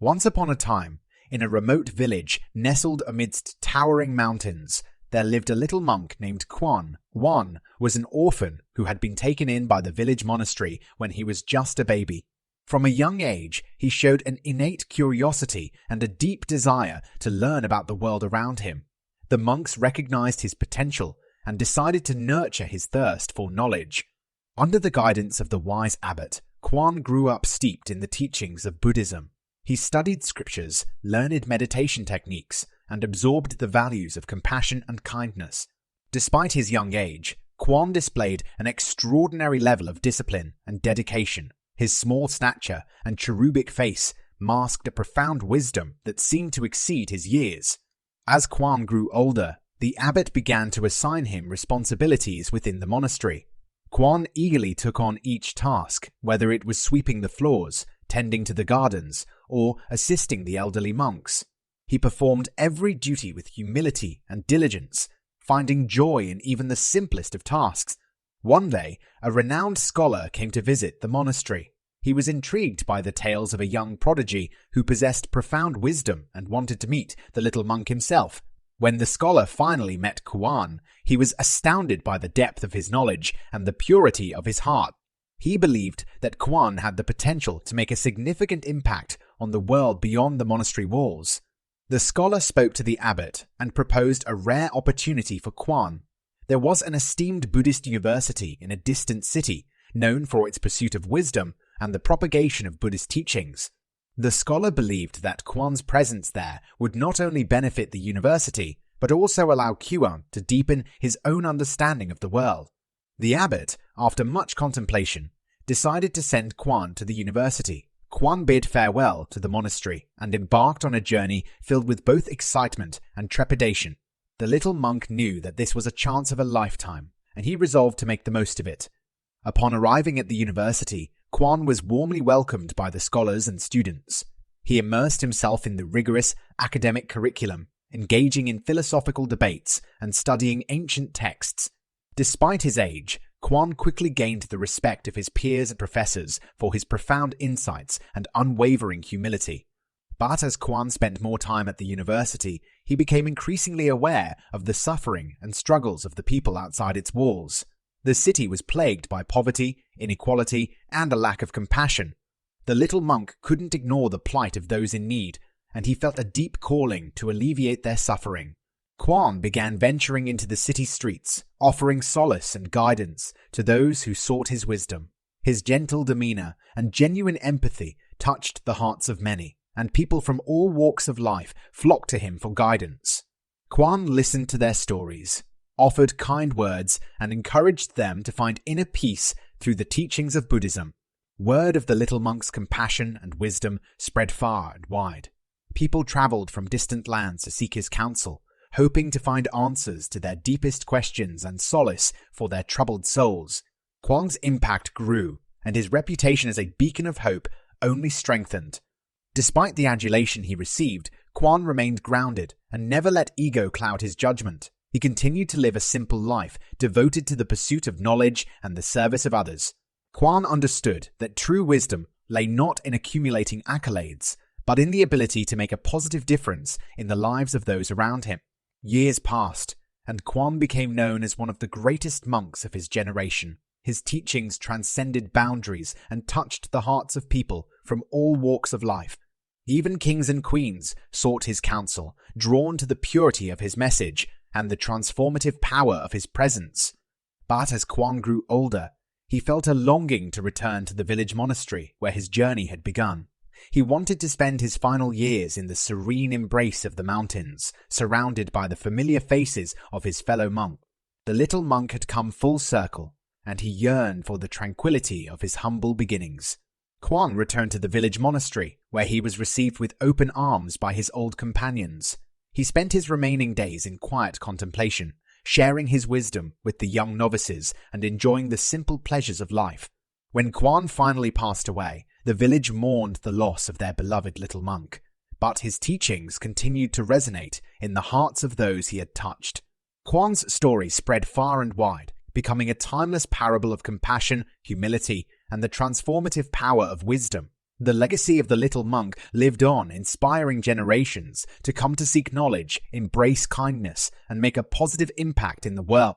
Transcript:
Once upon a time, in a remote village nestled amidst towering mountains, there lived a little monk named Kuan. Kuan was an orphan who had been taken in by the village monastery when he was just a baby. From a young age, he showed an innate curiosity and a deep desire to learn about the world around him. The monks recognized his potential and decided to nurture his thirst for knowledge. Under the guidance of the wise abbot, Kuan grew up steeped in the teachings of Buddhism. He studied scriptures, learned meditation techniques, and absorbed the values of compassion and kindness. Despite his young age, Kuan displayed an extraordinary level of discipline and dedication. His small stature and cherubic face masked a profound wisdom that seemed to exceed his years. As Kuan grew older, the abbot began to assign him responsibilities within the monastery. Kuan eagerly took on each task, whether it was sweeping the floors, tending to the gardens, or assisting the elderly monks. He performed every duty with humility and diligence, finding joy in even the simplest of tasks. One day, a renowned scholar came to visit the monastery. He was intrigued by the tales of a young prodigy who possessed profound wisdom and wanted to meet the little monk himself. When the scholar finally met Kuan, he was astounded by the depth of his knowledge and the purity of his heart. He believed that Kuan had the potential to make a significant impact on the world beyond the monastery walls. The scholar spoke to the abbot and proposed a rare opportunity for Kuan. There was an esteemed Buddhist university in a distant city, known for its pursuit of wisdom and the propagation of Buddhist teachings. The scholar believed that Kuan's presence there would not only benefit the university, but also allow Kuan to deepen his own understanding of the world. The abbot, after much contemplation, decided to send Kuan to the university. Kuan bid farewell to the monastery and embarked on a journey filled with both excitement and trepidation. The little monk knew that this was a chance of a lifetime, and he resolved to make the most of it. Upon arriving at the university, Kuan was warmly welcomed by the scholars and students. He immersed himself in the rigorous academic curriculum, engaging in philosophical debates and studying ancient texts. Despite his age, Kuan quickly gained the respect of his peers and professors for his profound insights and unwavering humility. But as Kuan spent more time at the university, he became increasingly aware of the suffering and struggles of the people outside its walls. The city was plagued by poverty, inequality, and a lack of compassion. The little monk couldn't ignore the plight of those in need, and he felt a deep calling to alleviate their suffering. Kuan began venturing into the city streets, offering solace and guidance to those who sought his wisdom. His gentle demeanor and genuine empathy touched the hearts of many, and people from all walks of life flocked to him for guidance. Kuan listened to their stories, offered kind words, and encouraged them to find inner peace through the teachings of Buddhism. Word of the little monk's compassion and wisdom spread far and wide. People traveled from distant lands to seek his counsel, hoping to find answers to their deepest questions and solace for their troubled souls. Kuan's impact grew, and his reputation as a beacon of hope only strengthened. Despite the adulation he received, Kuan remained grounded and never let ego cloud his judgment. He continued to live a simple life, devoted to the pursuit of knowledge and the service of others. Kuan understood that true wisdom lay not in accumulating accolades, but in the ability to make a positive difference in the lives of those around him. Years passed, and Kuan became known as one of the greatest monks of his generation. His teachings transcended boundaries and touched the hearts of people from all walks of life. Even kings and queens sought his counsel, drawn to the purity of his message and the transformative power of his presence. But as Kuan grew older, he felt a longing to return to the village monastery where his journey had begun. He wanted to spend his final years in the serene embrace of the mountains, surrounded by the familiar faces of his fellow monks. The little monk had come full circle, and he yearned for the tranquility of his humble beginnings. Kuan returned to the village monastery, where he was received with open arms by his old companions. He spent his remaining days in quiet contemplation, sharing his wisdom with the young novices and enjoying the simple pleasures of life. When Kuan finally passed away, the village mourned the loss of their beloved little monk, but his teachings continued to resonate in the hearts of those he had touched. Kuan's story spread far and wide, becoming a timeless parable of compassion, humility, and the transformative power of wisdom. The legacy of the little monk lived on, inspiring generations to come to seek knowledge, embrace kindness, and make a positive impact in the world.